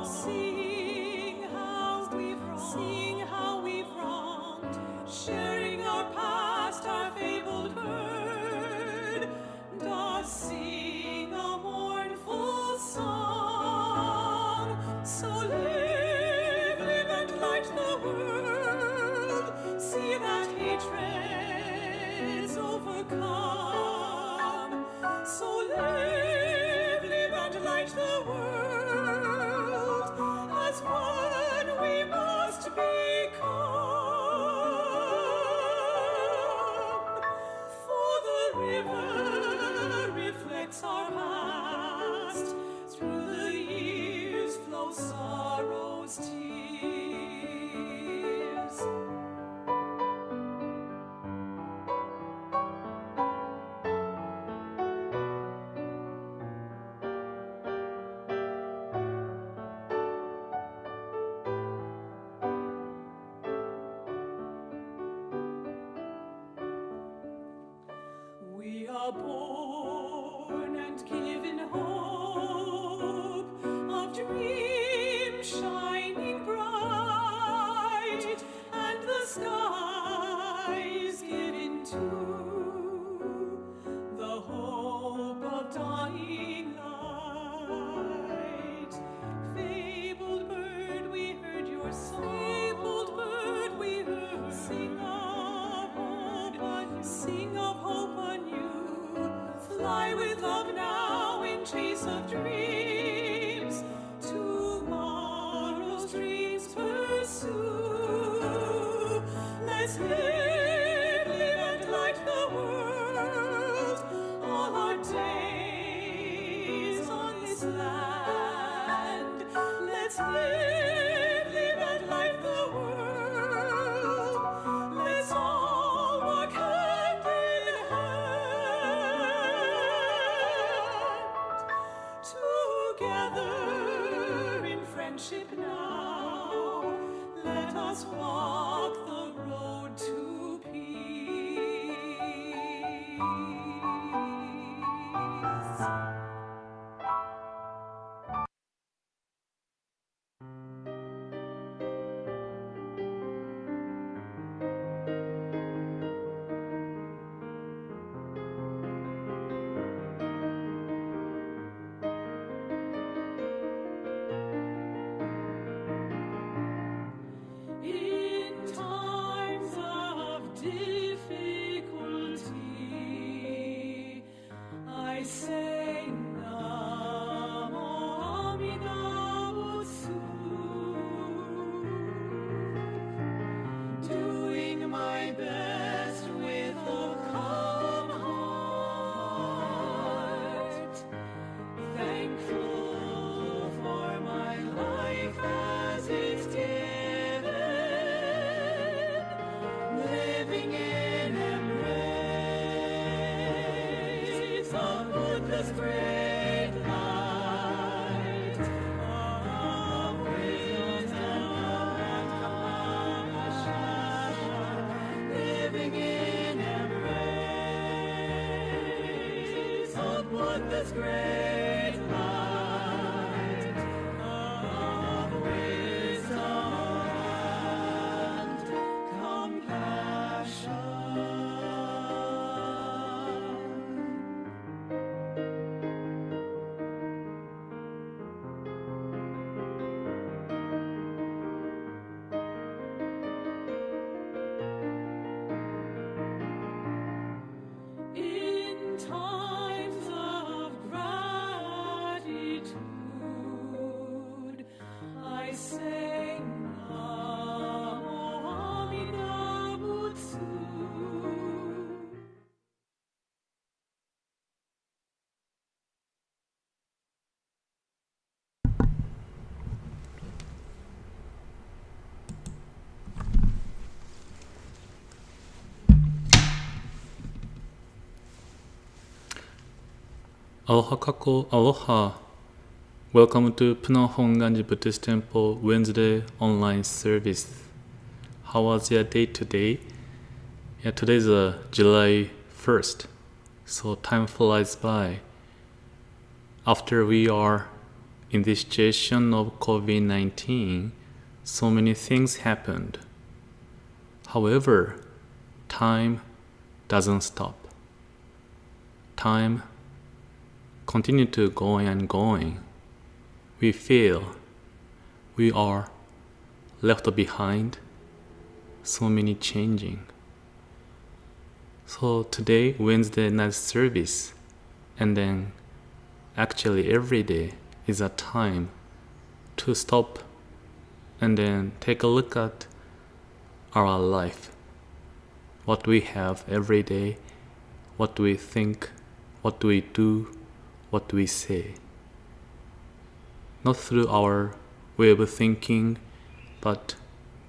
Seeing how we've wronged, sharing our past, our fabled bird, does sing a mournful song. So live and light the world. See that hatred is overcome. So live and light the world. As one we must become. For the river reflects our past. Through the years flow sorrow's tears. We are born and given hope of dreams shining bright, and the skies given too, the hope of dying light. Fabled bird, we heard your song. Fabled bird, we heard. Sing of hope anew. Fly with love now in chase of dreams. Tomorrow's dreams pursue. Let's live and light the world. All our days on this land. Let's live and light the world. Let's all walk hand in hand. Together in friendship now, let us walk the road to peace. In times of difficulty, I say Namo Amida Butsu, doing my best with a calm heart, thankful for my life as it's given, living in embrace of Buddha's great light of wisdom and compassion, living in embrace of Buddha's great light of wisdom and compassion. In times of gratitude, I say Namo Amida Butsu. Aloha kako, aloha. Welcome to Puna Hongwanji Buddhist Temple Wednesday online service. How was your day today? Yeah, today's July 1st, so time flies by. After we are in this situation of COVID-19, so many things happened. However, time doesn't stop. Time continues to going and going. We feel we are left behind, so many changing. So today, Wednesday night service, and then actually every day is a time to stop and then take a look at our life, what we have every day, what we think, what we do, what we say. Not through our way of thinking, but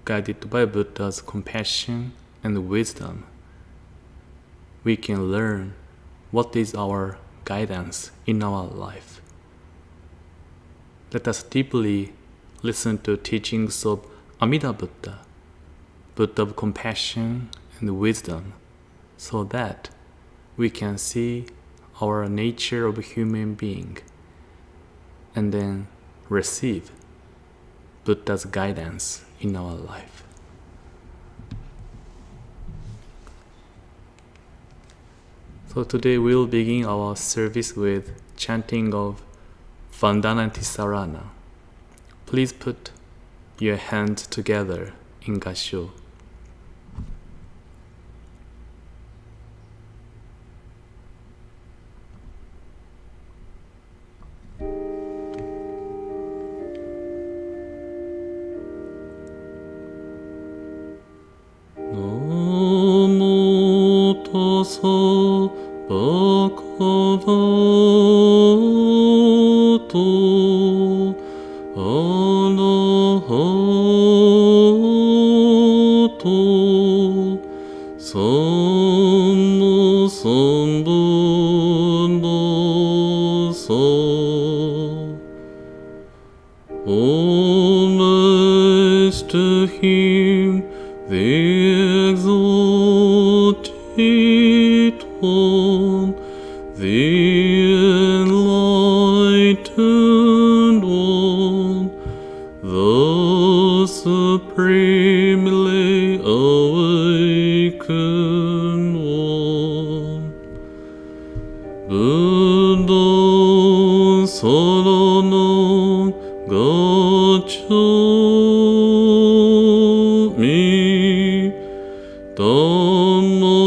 guided by Buddha's compassion and wisdom. We can learn what is our guidance in our life. Let us deeply listen to teachings of Amida Buddha, Buddha of compassion and wisdom, so that we can see our nature of a human being and then receive Buddha's guidance in our life. So today we'll begin our service with chanting of Vandanati Sarana. Please put your hands together in Gasho. So Bhagavato Arahato Samma Sambuddhassa. Homage to him, the exalted one, the enlightened one, the supremely awakened one. Buddha Saranam Gacchami, Dhamma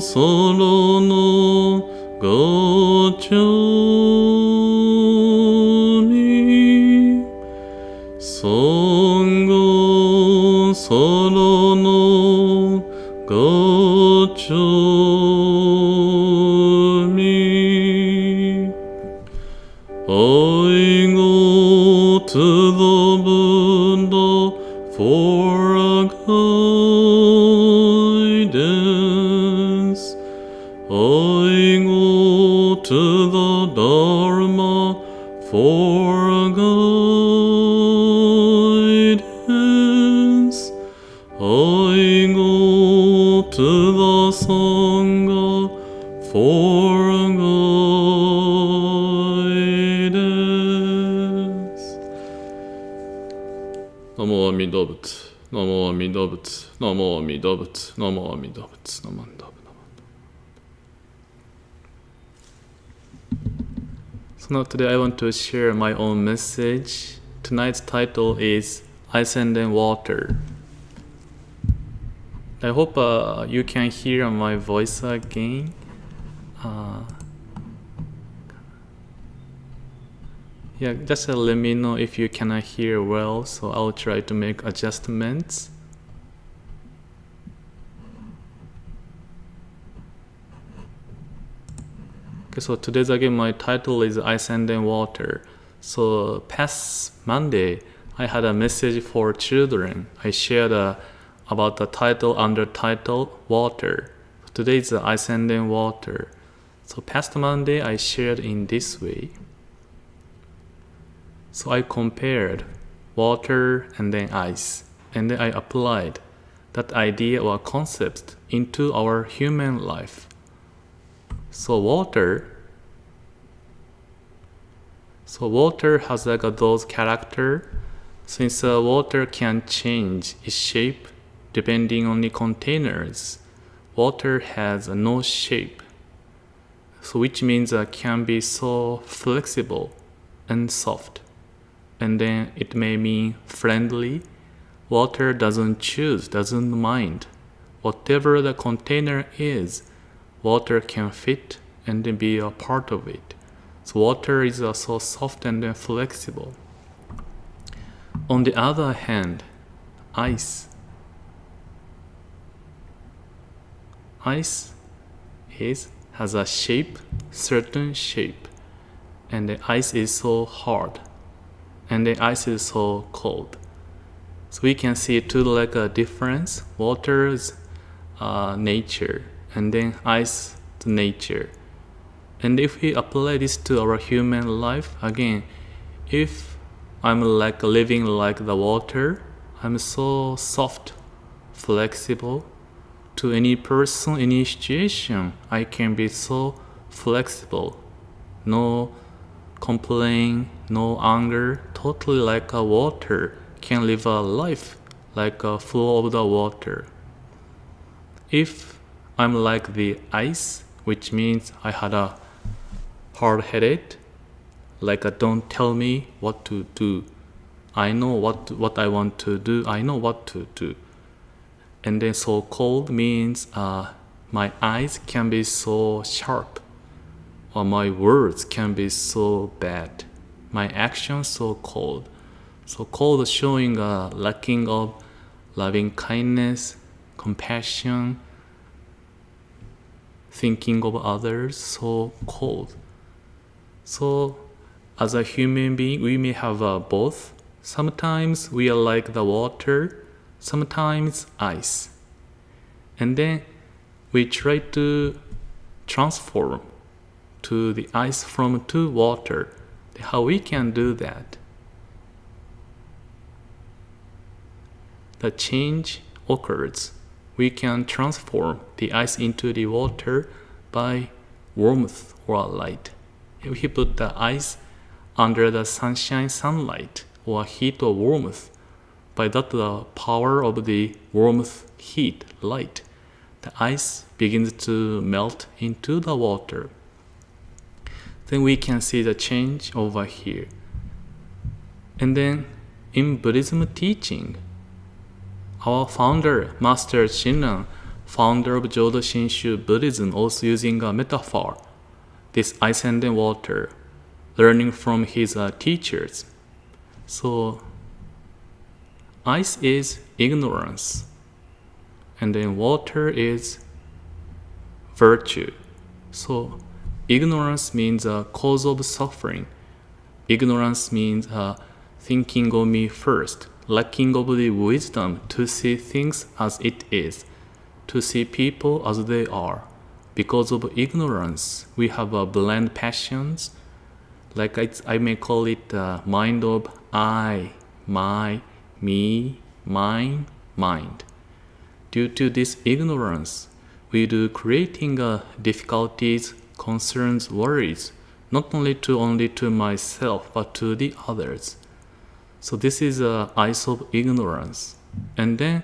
Saranam Gacchami, Sangha Saranam Gacchami. I go to the Buddha for guidance. I go to the Dharma for guidance. I go to the Sangha for guidance. Namo Amida Buddha. Namo Amida Buddha. Namo Amida Buddha. Namo Amida Buddha. Namo Amida Buddha. So now today I want to share my own message. Tonight's title is Ice and then Water. I hope you can hear my voice again. Yeah, just let me know if you cannot hear well, so I'll try to make adjustments. Okay, so today's again my title is Ice and then Water. So past Monday, I had a message for children. I shared about the title under title Water. Today is Ice and then Water. So past Monday, I shared in this way. So I compared water and then ice, and then I applied that idea or concept into our human life. So water So water has like those character. Since water can change its shape depending on the containers, water has no shape. So which means can be so flexible and soft. And then it may mean friendly. Water doesn't choose, doesn't mind. Whatever the container is, water can fit and then be a part of it. So water is so soft and then flexible. On the other hand, ice. Ice has a shape, certain shape, and the ice is so hard, and the ice is so cold. So we can see two like a difference: water's nature, and then ice the nature. And if we apply this to our human life, again, if I'm like living like the water, I'm so soft, flexible. To any person, any situation, I can be so flexible. No complaint, no anger, totally like a water, can live a life like a flow of the water. If I'm like the ice, which means I had a hard-headed, like don't tell me what to do. I know what I want to do. I know what to do. And then so cold means my eyes can be so sharp, or my words can be so bad. My actions so cold. So cold showing a lacking of loving kindness, compassion, thinking of others, so cold. So as a human being, we may have both. Sometimes we are like the water, sometimes ice. And then we try to transform to the ice from to water. How we can do that? The change occurs. We can transform the ice into the water by warmth or light. If we put the ice under the sunlight, or heat or warmth, by that the power of the warmth, heat, light, the ice begins to melt into the water. Then we can see the change over here. And then in Buddhism teaching, our founder, Master Shin, founder of Jodo Shinshu Buddhism, also using a metaphor, this ice and then water, learning from his teachers. So ice is ignorance, and then water is virtue. So ignorance means a cause of suffering. Ignorance means thinking of me first, lacking of the wisdom to see things as it is, to see people as they are. Because of ignorance, we have blind passions, like I may call it mind of I, my, me, mine, mind. Due to this ignorance, we do creating difficulties, concerns, worries, not only to myself, but to the others. So this is ice of ignorance. And then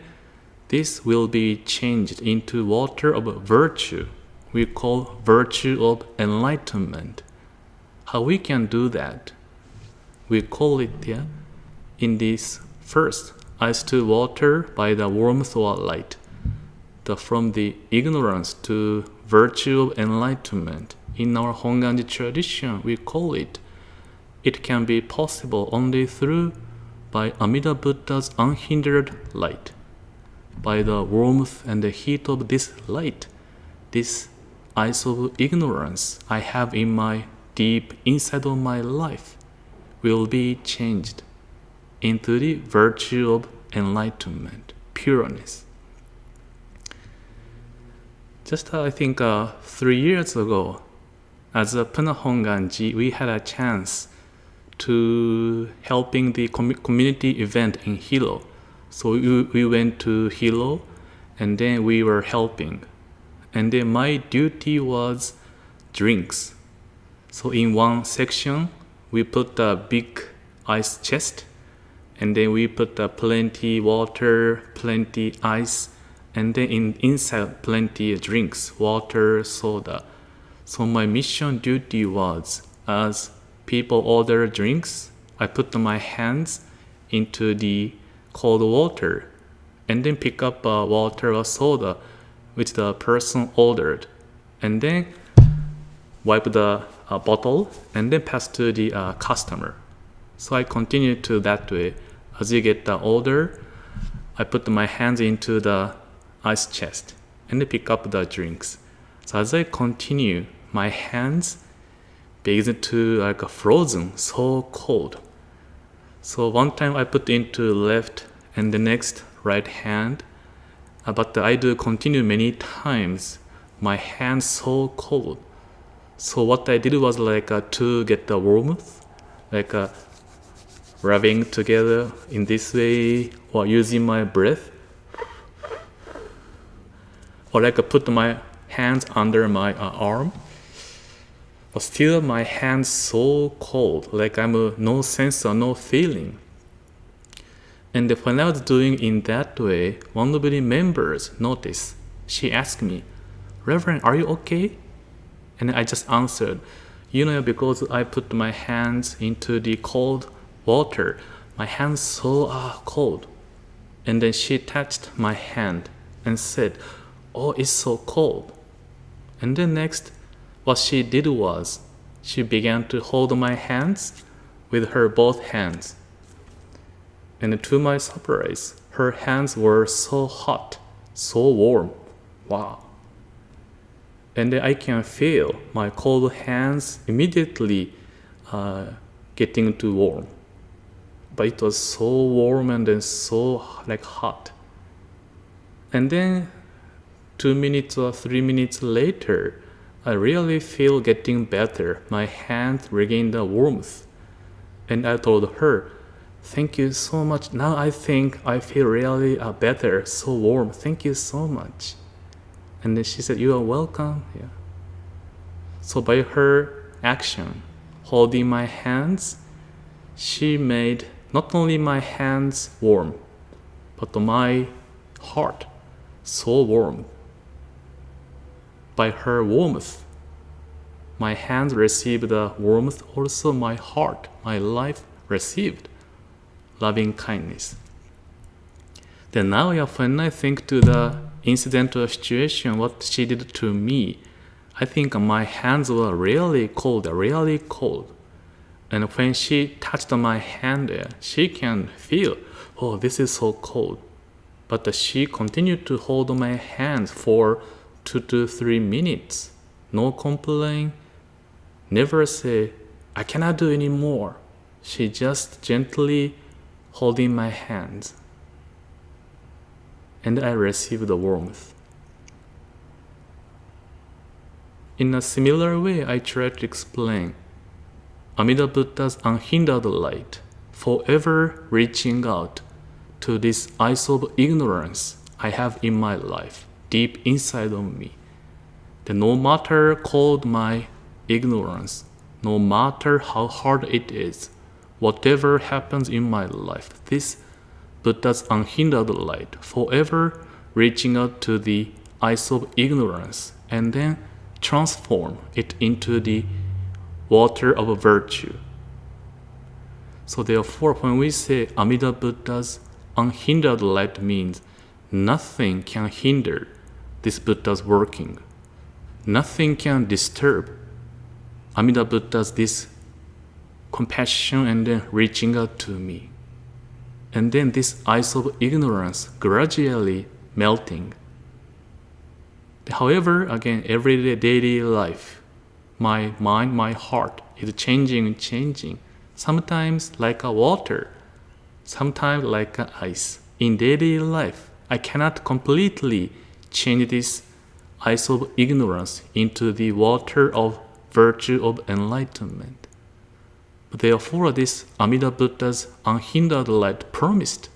this will be changed into water of virtue. We call virtue of enlightenment. How we can do that? We call it in this first ice to water by the warmth or light. From the ignorance to virtue of enlightenment. In our Hongwanji tradition, we call it. It can be possible only by Amida Buddha's unhindered light. By the warmth and the heat of this light, this ice of ignorance I have in my deep inside of my life will be changed into the virtue of enlightenment, pureness. Just I think 3 years ago, as a Puna Hongwanji, we had a chance to helping the community event in Hilo. So we went to Hilo, and then we were helping. And then my duty was drinks. So in one section, we put a big ice chest, and then we put plenty water, plenty ice, and then inside plenty drinks, water, soda. So my mission duty was, as people order drinks, I put my hands into the cold water and then pick up water or soda which the person ordered, and then wipe the bottle and then pass to the customer. So I continue to that way. As you get the order, I put my hands into the ice chest and then pick up the drinks. So as I continue, my hands begin to like frozen, so cold. So one time I put into left and the next right hand, but I do continue many times. My hands so cold. So what I did was like to get the warmth, like rubbing together in this way, or using my breath, or like put my hands under my arm. But still my hands so cold, like I'm no sense or no feeling. And when I was doing in that way, one of the members noticed. She asked me, "Reverend, are you okay?" And I just answered, because I put my hands into the cold water, my hands so cold. And then she touched my hand and said, "Oh, it's so cold." And then next, what she did was, she began to hold my hands with her both hands. And to my surprise, her hands were so hot, so warm. Wow. And then I can feel my cold hands immediately getting too warm. But it was so warm and then so like hot. And then 2 minutes or 3 minutes later, I really feel getting better. My hand regained the warmth. And I told her, "Thank you so much. Now I think I feel really better, so warm. Thank you so much." And then she said, "You are welcome." Yeah. So by her action, holding my hands, she made not only my hands warm, but my heart so warm. By her warmth, my hands received the warmth, also my heart, my life received loving kindness. Then now, when I think to the incident or situation, what she did to me, I think my hands were really cold. And when she touched my hand, she can feel, "Oh, this is so cold." But she continued to hold my hands for 2 to 3 minutes. No complaint, never say, "I cannot do anymore." She just gently holding my hands. And I received the warmth. In a similar way, I try to explain Amida Buddha's unhindered light, forever reaching out to this ice of ignorance I have in my life, deep inside of me. That no matter cold my ignorance, no matter how hard it is, whatever happens in my life, this Buddha's unhindered light, forever reaching out to the ice of ignorance and then transform it into the water of virtue. So therefore, when we say Amida Buddha's unhindered light, means nothing can hinder this Buddha's working. Nothing can disturb Amida Buddha's this compassion and then reaching out to me. And then this ice of ignorance gradually melting. However, again, everyday daily life, my mind, my heart is changing. Sometimes like a water, sometimes like a ice. In daily life, I cannot completely change this ice of ignorance into the water of virtue of enlightenment. But therefore, this Amida Buddha's unhindered light promised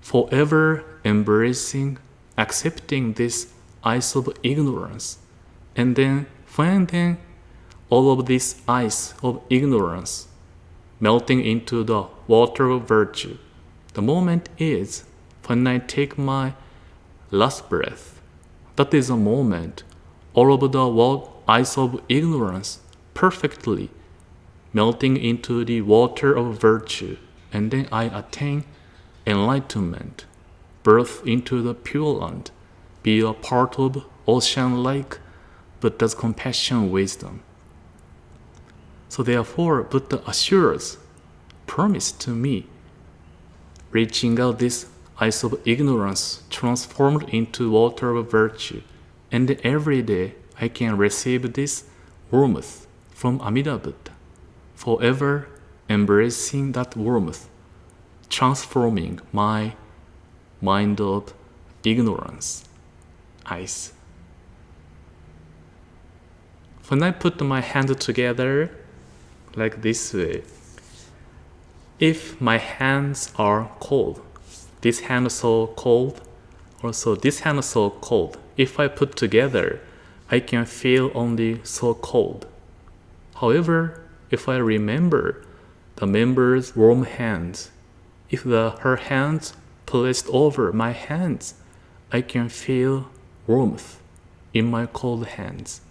forever embracing, accepting this ice of ignorance. And then when all of this ice of ignorance melting into the water of virtue. The moment is when I take my last breath. That is a moment all of the ice of ignorance perfectly melting into the water of virtue, and then I attain enlightenment, birth into the Pure Land, be a part of ocean-like Buddha's compassion wisdom. So therefore, Buddha assures, promise to me, reaching out this ice of ignorance transformed into water of virtue, and every day I can receive this warmth from Amida Buddha, forever embracing that warmth, transforming my mind of ignorance, ice. When I put my hands together like this way, if my hands are cold, this hand is so cold, also this hand is so cold, if I put together, I can feel only so cold. However, if I remember the member's warm hands, if her hands placed over my hands, I can feel warmth in my cold hands.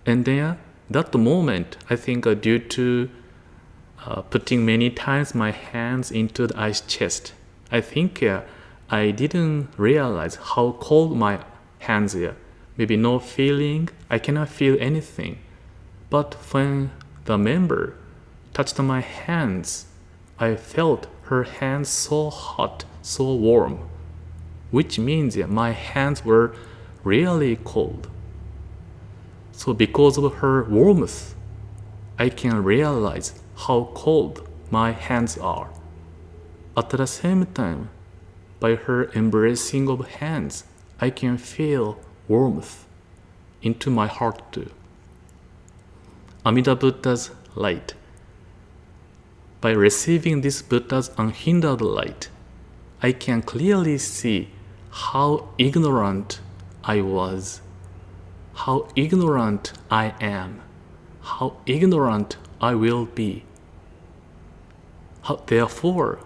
And then, that moment, I think due to putting many times my hands into the ice chest, I think I didn't realize how cold my hands are. Maybe no feeling, I cannot feel anything. But when the member touched my hands, I felt her hands so hot, so warm, which means my hands were really cold. So because of her warmth, I can realize how cold my hands are. At the same time, by her embracing of hands, I can feel warmth into my heart too. Amida Buddha's light. By receiving this Buddha's unhindered light, I can clearly see how ignorant I was, how ignorant I am, how ignorant I will be. Therefore,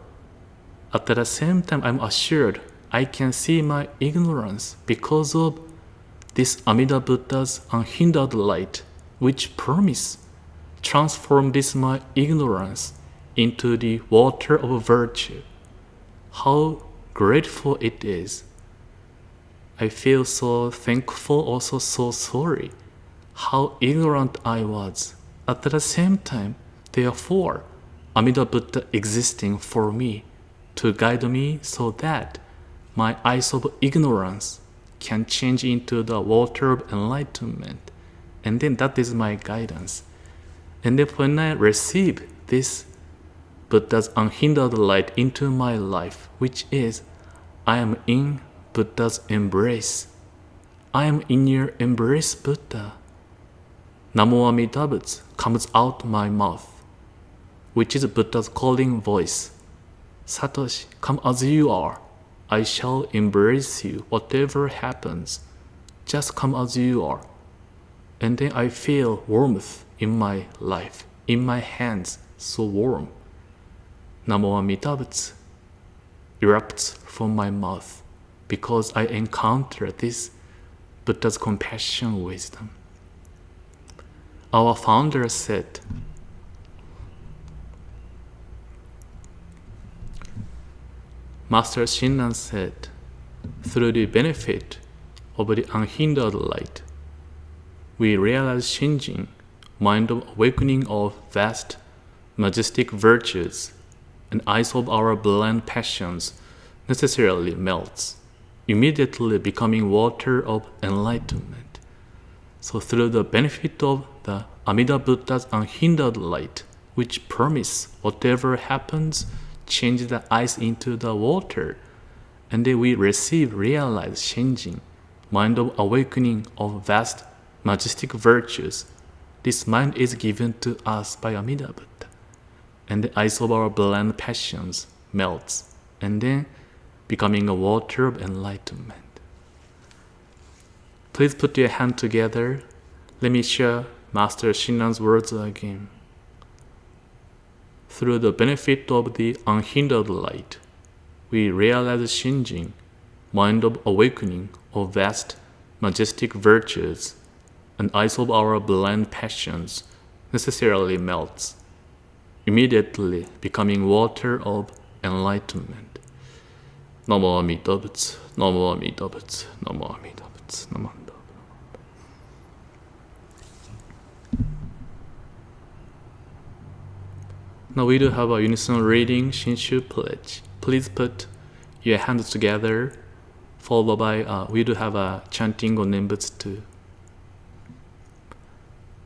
at the same time, I'm assured I can see my ignorance because of this Amida Buddha's unhindered light, which promise transform this my ignorance into the water of virtue. How grateful it is. I feel so thankful, also so sorry, how ignorant I was. At the same time, therefore, Amida Buddha existing for me to guide me so that my eyes of ignorance can change into the water of enlightenment. And then that is my guidance. And then when I receive this Buddha's unhindered light into my life, which is, I am in Buddha's embrace. I am in your embrace, Buddha. Namo Amida Butsu comes out my mouth, which is Buddha's calling voice. Satoshi, come as you are. I shall embrace you, whatever happens. Just come as you are. And then I feel warmth in my life, in my hands, so warm. Namo Amida Butsu erupts from my mouth because I encounter this Buddha's compassion wisdom. Our founder said, Master Shin said, through the benefit of the unhindered light, we realize Shinjin, mind of awakening of vast, majestic virtues, and ice of our blind passions necessarily melts, immediately becoming water of enlightenment. So through the benefit of the Amida Buddha's unhindered light, which promise whatever happens, change the ice into the water, and then we realize Shinjin, mind of awakening of vast, majestic virtues. This mind is given to us by Amida Buddha, and the ice of our blind passions melts, and then becoming a water of enlightenment. Please put your hand together. Let me share Master Shinran's words again. Through the benefit of the unhindered light, we realize Shinjin, mind of awakening of vast, majestic virtues, and ice of our blind passions necessarily melts, immediately becoming water of enlightenment. Namo Amida Butsu, Namo Amida Butsu, Namo Amida Butsu, Namo Amida Butsu. Now we do have a unison reading Shinshu pledge. Please put your hands together, followed by we do have a chanting on Nembutsu too.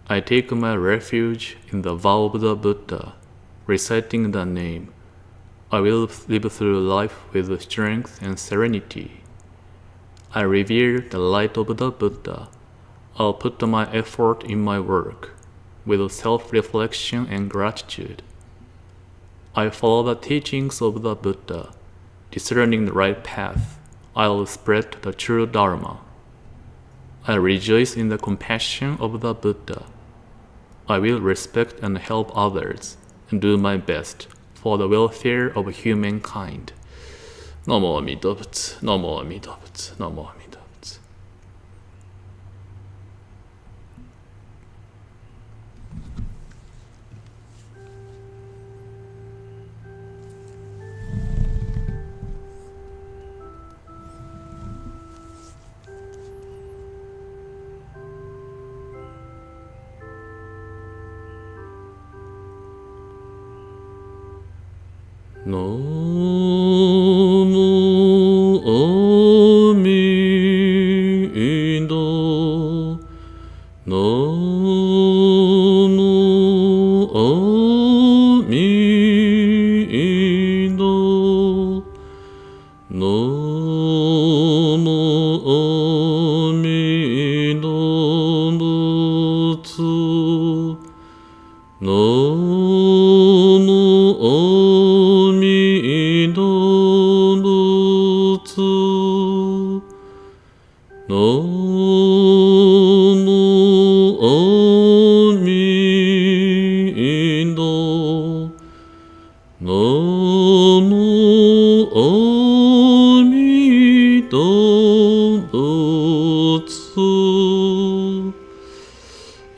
I take my refuge in the vow of the Buddha, reciting the name. I will live through life with strength and serenity. I revere the light of the Buddha. I'll put my effort in my work with self-reflection and gratitude. I follow the teachings of the Buddha, discerning the right path. I'll spread the true Dharma. I rejoice in the compassion of the Buddha. I will respect and help others and do my best for the welfare of humankind. Namo Amida Butsu, Namo Amida Butsu, Namo Amida Butsu. Namo Amida, Namo Amida, Namo Amida Butsu, Namo Amida Butsu, Namo Amida, Namo Amida Butsu.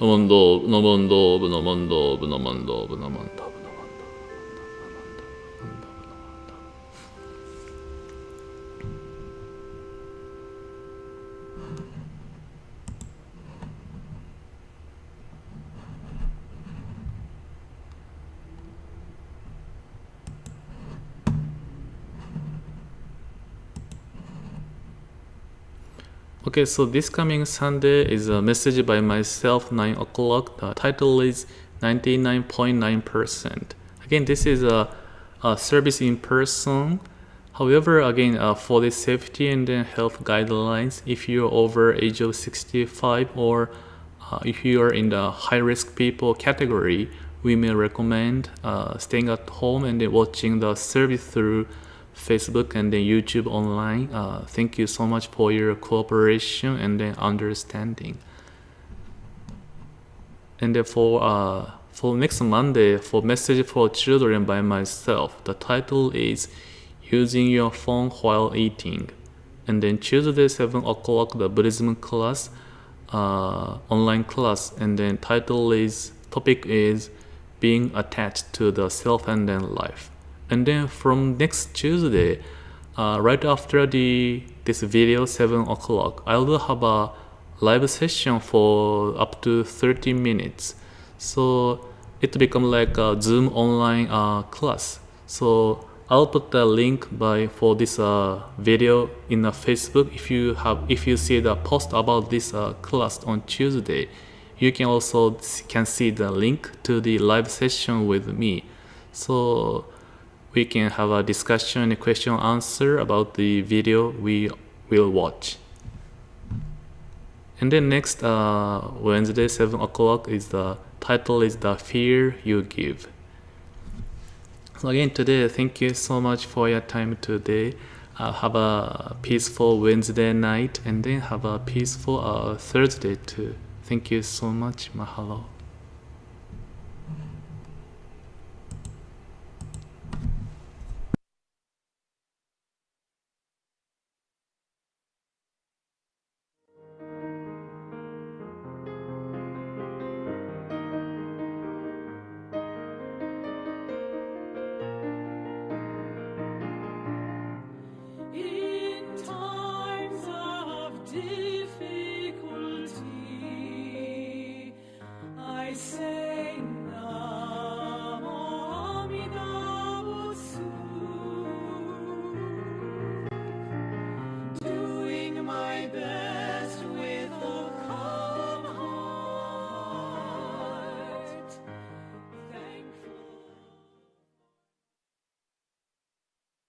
Namando, namando, namando, namando, namando. Okay, so this coming Sunday is a message by myself, 9 o'clock. The title is 99.9%. Again, this is a service in person. However, again, for the safety and then health guidelines, if you're over age of 65 or if you are in the high-risk people category, we may recommend staying at home and then watching the service through Facebook and then YouTube online. Thank you so much for your cooperation and then understanding. And then for next Monday, for Message for Children by myself, the title is Using Your Phone While Eating. And then Tuesday, 7 o'clock, the Buddhism class, online class, and then topic is being attached to the self and then life. And then from next Tuesday, right after this video, 7 o'clock, I will have a live session for up to 30 minutes. So it become like a Zoom online class. So I'll put the link for this video in Facebook. If you see the post about this class on Tuesday, you can also see the link to the live session with me. So we can have a discussion and question answer about the video we will watch. And then next Wednesday, 7 o'clock, the title is The Fear You Give. So again, today, thank you so much for your time today. Have a peaceful Wednesday night and then have a peaceful Thursday too. Thank you so much. Mahalo.